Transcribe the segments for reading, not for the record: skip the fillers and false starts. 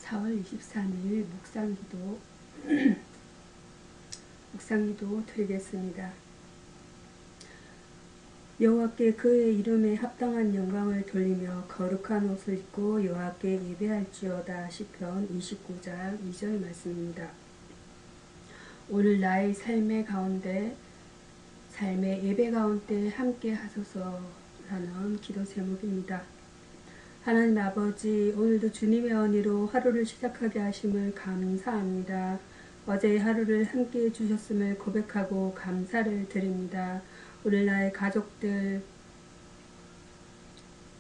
4월 24일 묵상기도 드리겠습니다. 여호와께 그의 이름에 합당한 영광을 돌리며 거룩한 옷을 입고 여호와께 예배할지어다. 시편 29장 2절 말씀입니다. 오늘 나의 삶의 예배 가운데 함께 하소서라는 기도 제목입니다. 하나님 아버지, 오늘도 주님의 은혜로 하루를 시작하게 하심을 감사합니다. 어제의 하루를 함께 해주셨음을 고백하고 감사를 드립니다. 오늘 나의 가족들,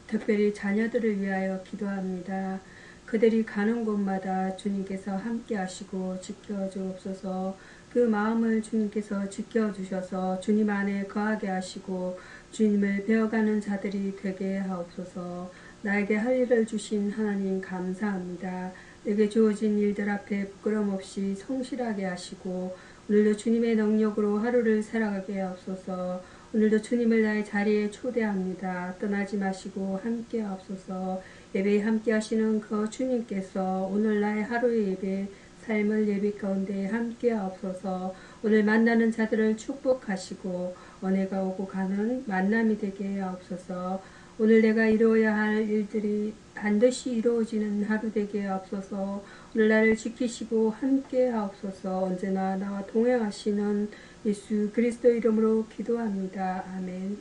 특별히 자녀들을 위하여 기도합니다. 그들이 가는 곳마다 주님께서 함께 하시고 지켜주옵소서. 그 마음을 주님께서 지켜주셔서 주님 안에 거하게 하시고 주님을 배워가는 자들이 되게 하옵소서. 나에게 할 일을 주신 하나님 감사합니다. 내게 주어진 일들 앞에 부끄럼 없이 성실하게 하시고 오늘도 주님의 능력으로 하루를 살아가게 하옵소서. 오늘도 주님을 나의 자리에 초대합니다. 떠나지 마시고 함께 하옵소서. 예배에 함께 하시는 그 주님께서 오늘 나의 하루의 예배, 삶을 예배 가운데 함께 하옵소서. 오늘 만나는 자들을 축복하시고 은혜가 오고 가는 만남이 되게 하옵소서. 오늘 내가 이루어야 할 일들이 반드시 이루어지는 하루 되게 하옵소서. 오늘 나를 지키시고 함께 하옵소서. 언제나 나와 동행하시는 예수 그리스도 이름으로 기도합니다. 아멘.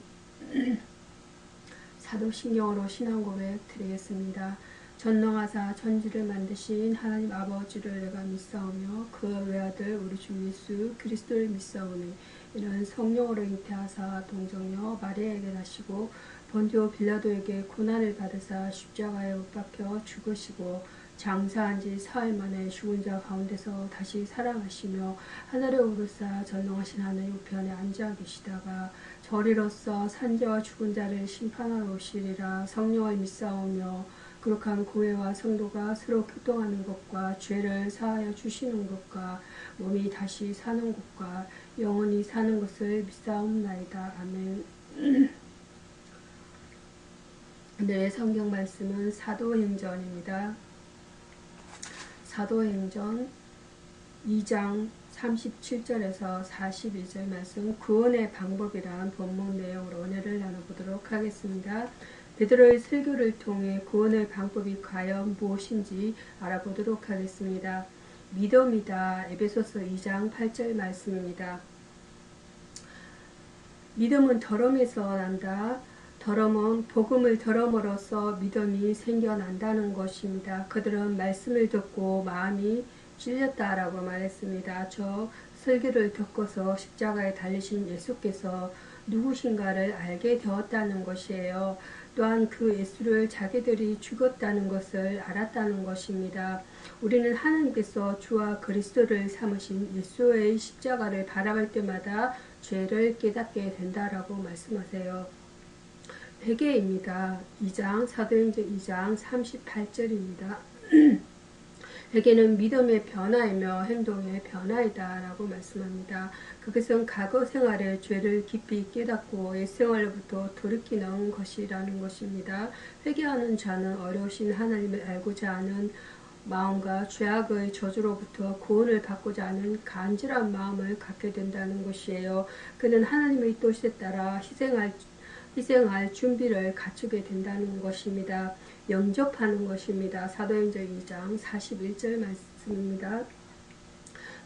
사도신경으로 신앙고백 드리겠습니다. 전능하사 천지를 만드신 하나님 아버지를 내가 믿사오며 그 외아들 우리 주 예수 그리스도를 믿사오니 이는 성령으로 잉태하사 동정녀 마리아에게 나시고 본디오 빌라도에게 고난을 받으사 십자가에 못 박혀 죽으시고 장사한 지 사흘 만에 죽은 자 가운데서 다시 살아나시며 하늘에 오르사 전능하신 하늘 우편에 앉아 계시다가 저리로서 산자와 죽은 자를 심판하러 오시리라. 성령을 믿사오며 거룩한 교회와 성도가 서로 교통하는 것과 죄를 사하여 주시는 것과 몸이 다시 사는 것과 영원히 사는 것을 믿사옵나이다. 아멘. 오늘의 성경 말씀은 사도행전입니다. 사도행전 2장 37절에서 42절 말씀, 구원의 방법이란 본문 내용으로 은혜를 나눠보도록 하겠습니다. 베드로의 설교를 통해 구원의 방법이 과연 무엇인지 알아보도록 하겠습니다. 믿음이다. 에베소서 2장 8절 말씀입니다. 믿음은 덜음에서 난다. 덜음은 복음을 들음으로써 믿음이 생겨난다는 것입니다. 그들은 말씀을 듣고 마음이 찔렸다라고 말했습니다. 저 설교를 듣고서 십자가에 달리신 예수께서 누구신가를 알게 되었다는 것이에요. 또한 그 예수를 자기들이 죽었다는 것을 알았다는 것입니다. 우리는 하나님께서 주와 그리스도를 삼으신 예수의 십자가를 바라볼 때마다 죄를 깨닫게 된다라고 말씀하세요. 회개입니다. 사도행전 2장 38절입니다. 회개는 믿음의 변화이며 행동의 변화이다 라고 말씀합니다. 그것은 과거 생활의 죄를 깊이 깨닫고 옛생활로부터 돌이키는 것이라는 것입니다. 회개하는 자는 어려우신 하나님을 알고자 하는 마음과 죄악의 저주로부터 구원을 받고자 하는 간절한 마음을 갖게 된다는 것이에요. 그는 하나님의 뜻에 따라 희생할 준비를 갖추게 된다는 것입니다. 영접하는 것입니다. 사도행전 2장 41절 말씀입니다.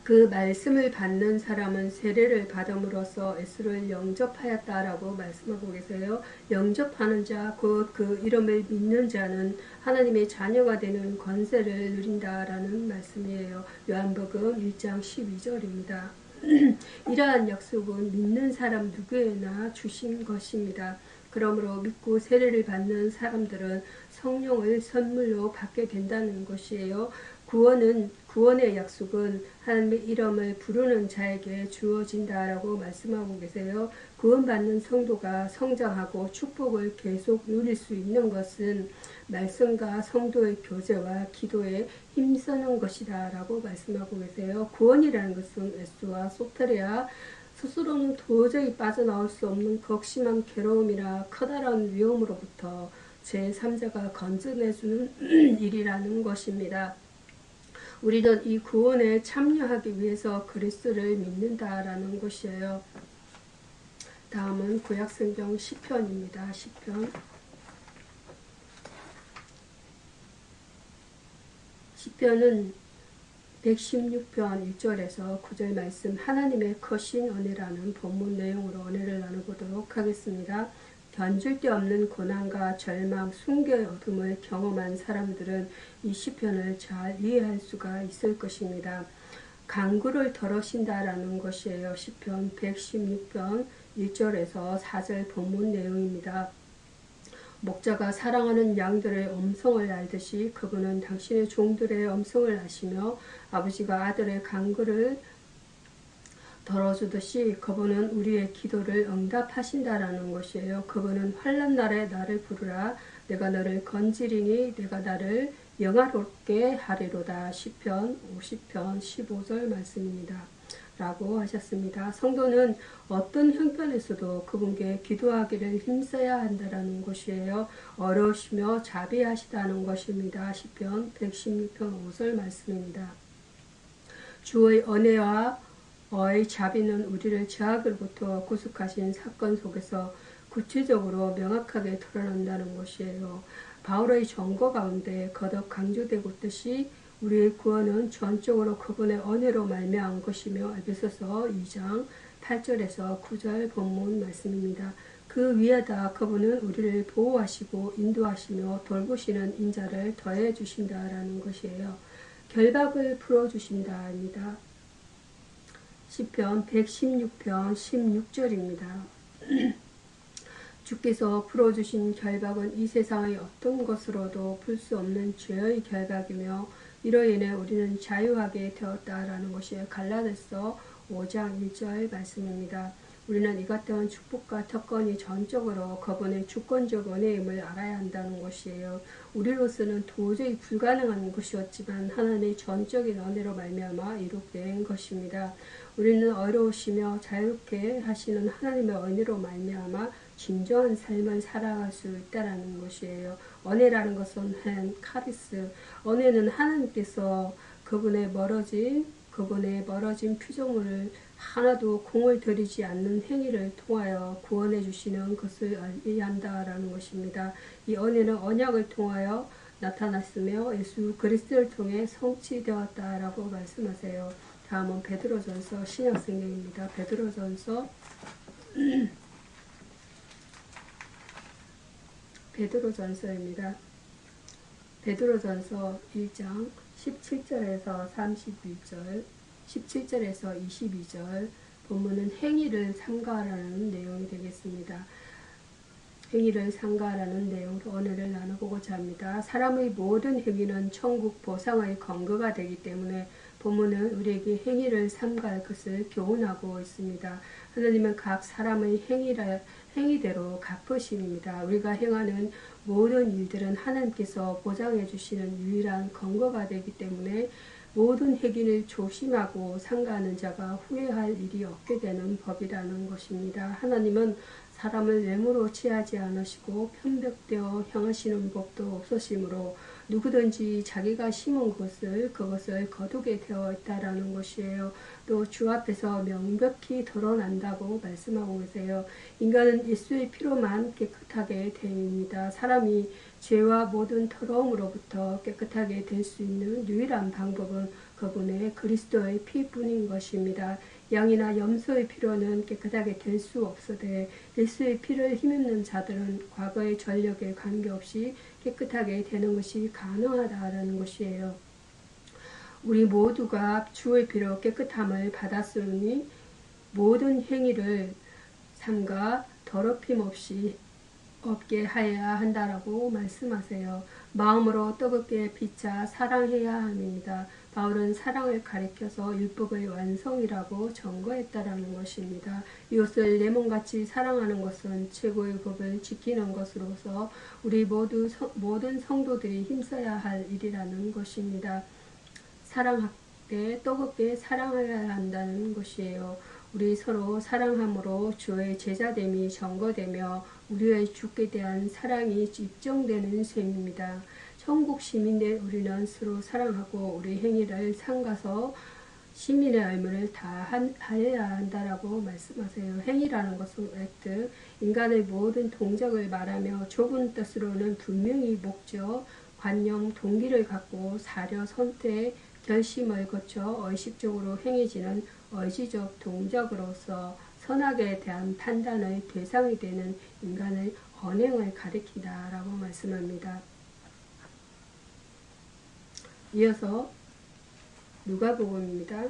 그 말씀을 받는 사람은 세례를 받음으로써 예수를 영접하였다라고 말씀하고 계세요. 영접하는 자, 곧 그 이름을 믿는 자는 하나님의 자녀가 되는 권세를 누린다라는 말씀이에요. 요한복음 1장 12절입니다. 이러한 약속은 믿는 사람 누구에나 주신 것입니다. 그러므로 믿고 세례를 받는 사람들은 성령을 선물로 받게 된다는 것이에요. 구원의 약속은 하나님의 이름을 부르는 자에게 주어진다라고 말씀하고 계세요. 구원받는 성도가 성장하고 축복을 계속 누릴 수 있는 것은 말씀과 성도의 교제와 기도에 힘쓰는 것이다 라고 말씀하고 계세요. 구원이라는 것은 예수와 소테리아 스스로는 도저히 빠져나올 수 없는 극심한 괴로움이라 커다란 위험으로부터 제3자가 건져내주는 일이라는 것입니다. 우리는 이 구원에 참여하기 위해서 그리스도를 믿는다라는 것이에요. 다음은 구약성경 시편입니다. 시편은 116편 1절에서 9절 말씀, 하나님의 크신 은혜라는 본문 내용으로 은혜를 나눠보도록 하겠습니다. 견줄 데 없는 고난과 절망, 순교의 어둠을 경험한 사람들은 이 시편을 잘 이해할 수가 있을 것입니다. 강구를 덜으신다라는 것이에요. 시편 116편 1절에서 4절 본문 내용입니다. 목자가 사랑하는 양들의 음성을 알듯이 그분은 당신의 종들의 음성을 아시며 아버지가 아들의 간구를 덜어주듯이 그분은 우리의 기도를 응답하신다라는 것이에요. 그분은 환난 날에 나를 부르라. 내가 너를 건지리니 내가 나를 영화롭게 하리로다. 시편 50편 15절 말씀입니다. 라고 하셨습니다. 성도는 어떤 형편에서도 그분께 기도하기를 힘써야 한다는 것이에요. 어려우시며 자비하시다는 것입니다. 시편 116편 5절 말씀입니다. 주의 은혜와 의 자비는 우리를 죄악으로부터 구속하신 사건 속에서 구체적으로 명확하게 드러난다는 것이에요. 바울의 전거 가운데 거듭 강조되고 있듯이 우리의 구원은 전적으로 그분의 은혜로 말미암은 것이며 에베소서 2장 8절에서 9절 본문 말씀입니다. 그 위에다 그분은 우리를 보호하시고 인도하시며 돌보시는 인자를 더해 주신다라는 것이에요. 결박을 풀어주신다입니다. 시편 116편 16절입니다. 주께서 풀어주신 결박은 이 세상의 어떤 것으로도 풀 수 없는 죄의 결박이며 이로 인해 우리는 자유하게 되었다라는 것이 갈라디아서 5장 1절 말씀입니다. 우리는 이 같은 축복과 특권이 전적으로 그분의 주권적 은혜임을 알아야 한다는 것이에요. 우리로서는 도저히 불가능한 것이었지만 하나님의 전적인 은혜로 말미암아 이루게 된 것입니다. 우리는 어려우시며 자유롭게 하시는 하나님의 은혜로 말미암아 진정한 삶을 살아갈 수 있다는 것이에요. 은혜라는 것은 카리스, 은혜는 하나님께서 그분의 멀어진 피조물을 하나도 공을 들이지 않는 행위를 통하여 구원해 주시는 것을 이해한다라는 것입니다. 이 은혜는 언약을 통하여 나타났으며 예수 그리스도를 통해 성취되었다라고 말씀하세요. 다음은 베드로전서 신약성경입니다. 베드로전서입니다. 베드로전서 1장 17절에서 31절, 17절에서 22절 본문은 행위를 삼가하라는 내용이 되겠습니다. 행위를 삼가하라는 내용으로 은혜를 나눠보고자 합니다. 사람의 모든 행위는 천국 보상의 근거가 되기 때문에 본문은 우리에게 행위를 삼가할 것을 교훈하고 있습니다. 하나님은 각 사람의 행위대로 갚으심입니다. 우리가 행하는 모든 일들은 하나님께서 보장해 주시는 유일한 근거가 되기 때문에 모든 행위를 조심하고 삼가하는 자가 후회할 일이 없게 되는 법이라는 것입니다. 하나님은 사람을 외모로 취하지 않으시고 편벽되어 향하시는 법도 없으시므로 누구든지 자기가 심은 그것을 거두게 되어 있다라는 것이에요. 또 주 앞에서 명백히 드러난다고 말씀하고 계세요. 인간은 예수의 피로만 깨끗하게 되입니다. 사람이 죄와 모든 더러움으로부터 깨끗하게 될 수 있는 유일한 방법은 그분의 그리스도의 피뿐인 것입니다. 양이나 염소의 피로는 깨끗하게 될 수 없으되 예수의 피를 힘입는 자들은 과거의 전력에 관계없이 깨끗하게 되는 것이 가능하다라는 것이에요. 우리 모두가 주의 피로 깨끗함을 받았으니 모든 행위를 삼가 더럽힘 없이 없게 하여야 한다라고 말씀하세요. 마음으로 뜨겁게 비차 사랑해야 합니다. 바울은 사랑을 가리켜서 율법의 완성이라고 전거했다라는 것입니다. 이웃을 내 몸같이 사랑하는 것은 최고의 법을 지키는 것으로서 우리 모든 성도들이 힘써야 할 일이라는 것입니다. 사랑할 때 뜨겁게 사랑해야 한다는 것이에요. 우리 서로 사랑함으로 주의 제자됨이 전거되며 우리의 주께 대한 사랑이 입증되는 셈입니다. 천국 시민들 우리는 서로 사랑하고 우리 행위를 삼가서 시민의 의무를 다해야 한다라고 말씀하세요. 행위라는 것은 액트, 인간의 모든 동작을 말하며 좁은 뜻으로는 분명히 목적, 관념, 동기를 갖고 사려, 선택, 결심을 거쳐 의식적으로 행해지는 의지적 동작으로서 선악에 대한 판단의 대상이 되는 인간의 언행을 가리킨다 라고 말씀합니다. 이어서 누가복음입니다.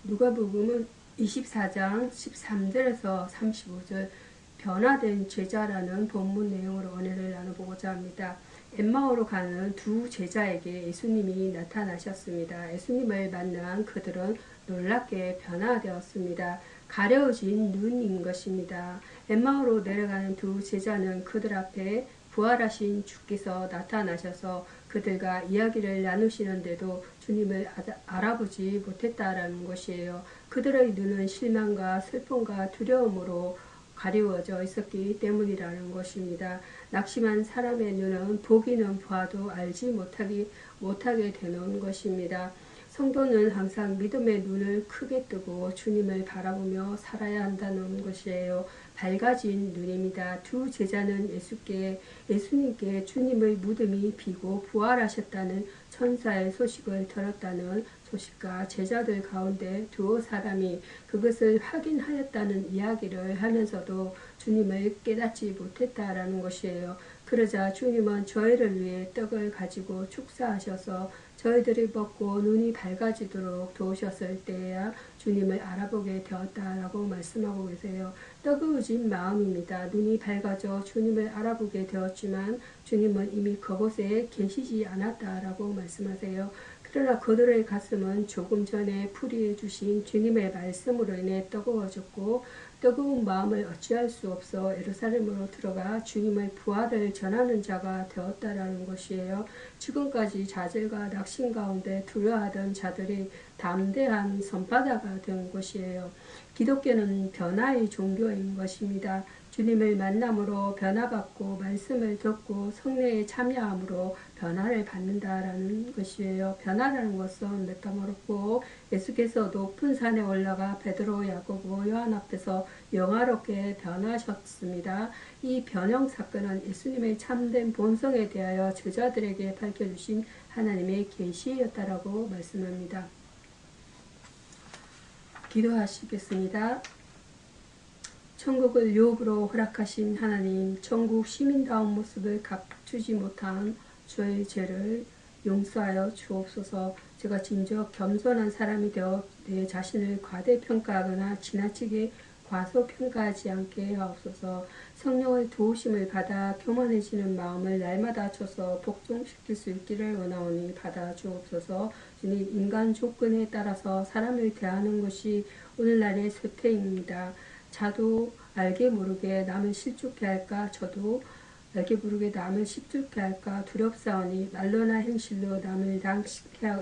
누가복음 24장 13절에서 35절 변화된 제자라는 본문 내용으로 은혜를 나눠보고자 합니다. 엠마오로 가는 두 제자에게 예수님이 나타나셨습니다. 예수님을 만난 그들은 놀랍게 변화되었습니다. 가려진 눈인 것입니다. 엠마오로 내려가는 두 제자는 그들 앞에 부활하신 주께서 나타나셔서 그들과 이야기를 나누시는데도 주님을 알아보지 못했다라는 것이에요. 그들의 눈은 실망과 슬픔과 두려움으로 가리워져 있었기 때문이라는 것입니다. 낙심한 사람의 눈은 보기는 봐도 알지 못하게 되는 것입니다. 성도는 항상 믿음의 눈을 크게 뜨고 주님을 바라보며 살아야 한다는 것이에요. 밝아진 눈입니다. 두 제자는 예수님께 주님의 무덤이 비고 부활하셨다는 천사의 소식을 들었다는 소식과 제자들 가운데 두어 사람이 그것을 확인하였다는 이야기를 하면서도 주님을 깨닫지 못했다라는 것이에요. 그러자 주님은 저희를 위해 떡을 가지고 축사하셔서 저희들이 먹고 눈이 밝아지도록 도우셨을 때에야 주님을 알아보게 되었다라고 말씀하고 계세요. 뜨거워진 마음입니다. 눈이 밝아져 주님을 알아보게 되었지만 주님은 이미 그곳에 계시지 않았다라고 말씀하세요. 그러나 그들의 가슴은 조금 전에 풀이해 주신 주님의 말씀으로 인해 뜨거워졌고 뜨거운 마음을 어찌할 수 없어 예루살렘으로 들어가 주님의 부활을 전하는 자가 되었다라는 것이에요. 지금까지 좌절과 낙심 가운데 두려워하던 자들이 담대한 선바다가 된 것이에요. 기독교는 변화의 종교인 것입니다. 주님을 만남으로 변화받고 말씀을 듣고 성례에 참여함으로 변화를 받는다라는 것이에요. 변화라는 것은 메타모르고 예수께서 높은 산에 올라가 베드로, 야고보, 요한 앞에서 영화롭게 변하셨습니다. 이 변형 사건은 예수님의 참된 본성에 대하여 제자들에게 밝혀주신 하나님의 계시였다라고 말씀합니다. 기도하시겠습니다. 천국을 유업으로 허락하신 하나님, 천국 시민다운 모습을 갖추지 못한 저의 죄를 용서하여 주옵소서. 제가 진즉 겸손한 사람이 되어 내 자신을 과대평가하거나 지나치게 과소평가하지 않게 하옵소서. 성령의 도우심을 받아 교만해지는 마음을 날마다 쳐서 복종시킬 수 있기를 원하오니 받아 주옵소서. 주님, 인간 조건에 따라서 사람을 대하는 것이 오늘날의 쇠퇴입니다. 자도 알게 모르게 남을 실족해 할까, 저도 알게 모르게 남을 실족해 할까 두렵사오니 말로나 행실로 남을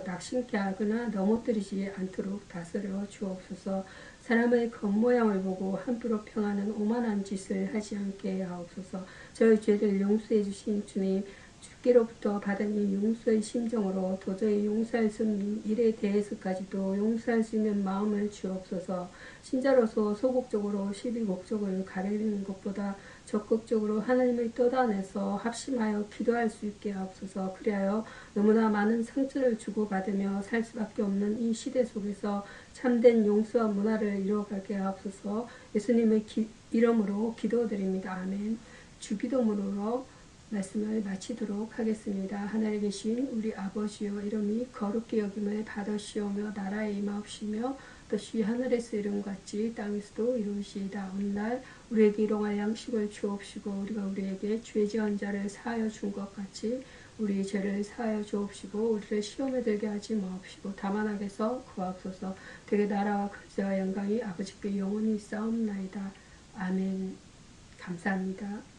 낙심케 하거나 넘어뜨리지 않도록 다스려 주옵소서. 사람의 겉모양을 보고 함부로 평하는 오만한 짓을 하지 않게 하옵소서. 저희 죄를 용서해 주신 주님, 주께로부터 받은 이 용서의 심정으로 도저히 용서할 수 없는 일에 대해서까지도 용서할 수 있는 마음을 주옵소서. 신자로서 소극적으로 시비목적을 가리는 것보다 적극적으로 하나님을 떠다내서 합심하여 기도할 수 있게 하옵소서. 그리하여 너무나 많은 상처를 주고받으며 살 수밖에 없는 이 시대 속에서 참된 용서와 문화를 이루어가게 하옵소서. 예수님의 이름으로 기도드립니다. 아멘. 주기도문으로 말씀을 마치도록 하겠습니다. 하늘에 계신 우리 아버지여, 이름이 거룩히 여김을 받으시오며 나라에 임하옵시며 뜻이 하늘에서 이룬같이 땅에서도 이루시이다. 오늘날 우리에게 일용할 양식을 주옵시고 우리가 우리에게 죄 지은 자를 사하여 준 것 같이 우리 죄를 사하여 주옵시고 우리를 시험에 들게 하지 마옵시고 다만 악에서 구하옵소서. 되게 나라와 권세와 영광이 아버지께 영원히 있사옵나이다. 아멘. 감사합니다.